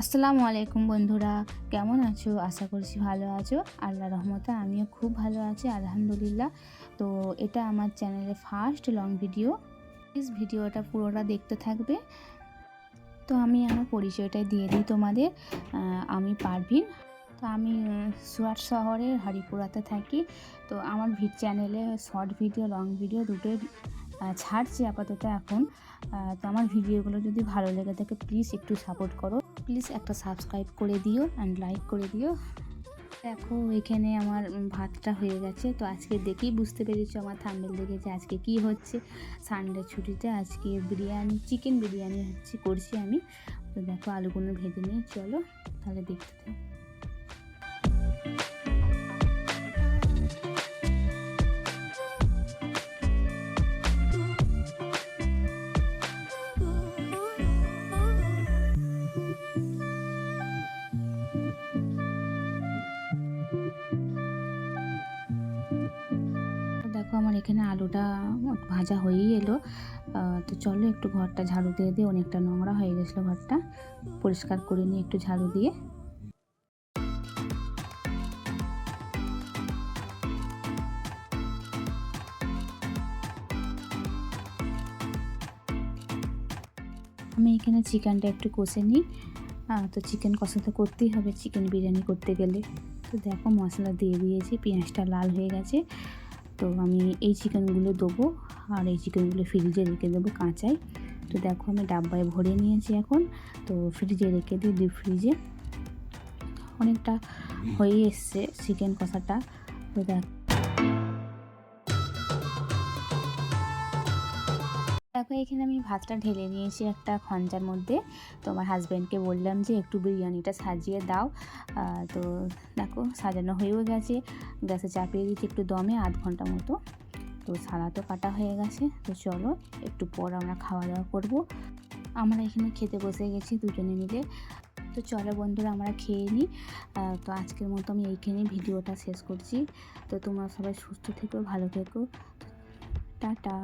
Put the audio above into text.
আসসালামু আলাইকুম বন্ধুরা, কেমন আছো? আশা করছি ভালো আছো। আল্লাহর রহমতে আমিও খুব ভালো আছি আলহামদুলিল্লাহ। তো এটা আমার চ্যানেলের ফার্স্ট লং ভিডিও। প্লিজ ভিডিওটা পুরোটা দেখতে থাকবে। তো আমি আমার পরিচয়টাই দিয়ে দিই তোমাদের। আমি পারভিন। তো আমি সুরাট শহরের হরিপুরাতে থাকি। তো আমার চ্যানেলে শর্ট ভিডিও, লং ভিডিও দুটোই ছাড়ছি আপাতত এখন। তো আমার ভিডিওগুলো যদি ভালো লেগে থাকে প্লিজ একটু সাপোর্ট করো। প্লিজ একটা সাবস্ক্রাইব করে দিও অ্যান্ড লাইক করে দিও। দেখো এখানে আমার ভাতটা হয়ে গেছে। তো আজকে দেখেই বুঝতে পেরেছো আমার থাম্বনেল দেখে যে আজকে কি হচ্ছে। সানডে ছুটিতে আজকে বিরিয়ানি, চিকেন বিরিয়ানি করছি আমি। তো দেখো আলুগুলো ভেজে নিয়ে চলো তাহলে দেখতে থাকো। দেখো আমার এখানে আলুটা ভাজা হয়েই এলো। তো চলো একটু ঘরটা ঝাড়ু দিয়ে দিয়ে, অনেকটা নোংরা হয়ে গেছিলো ঘরটা, পরিষ্কার করে নিয়ে একটু ঝাড়ু দিয়ে। আমি এখানে চিকেনটা একটু কষে নিই। তো চিকেন কষা তো করতেই হবে চিকেন বিরিয়ানি করতে গেলে। তো দেখো মশলা দিয়ে দিয়েছি, পেঁয়াজটা লাল হয়ে গেছে। তো আমি এই চিকেনগুলো দেবো আর এই চিকেনগুলো ফ্রিজে রেখে দেবো কাঁচাই। তো দেখো আমি ডাব্বায় ভরে নিয়েছি এখন। তো ফ্রিজে রেখে দিই, ডিপ ফ্রিজে। অনেকটা হয়ে এসছে চিকেন কষাটা। তো দেখো এখানে আমি ভাতটা ঢেলে নিয়েছি একটা খঞ্জার মধ্যে। তো আমার হাজব্যান্ডকে বললাম যে একটু বিরিয়ানিটা সাজিয়ে দাও। তো দেখো সাজানো হয়েও গেছে, গ্যাসে চাপিয়ে দিচ্ছি একটু দমে আধ ঘন্টা মতো। তো সালা তো কাটা হয়ে গেছে। তো চলো একটু পর আমরা খাওয়া দাওয়া করবো। আমরা এখানে খেতে বসে গেছি দুজনে মিলে। তো চলো বন্ধুরা আমরা খেয়ে নিই। তো আজকের মতো আমি এইখানেই ভিডিওটা শেষ করছি। তো তোমরা সবাই সুস্থ থেকো, ভালো থেকো। টাটা।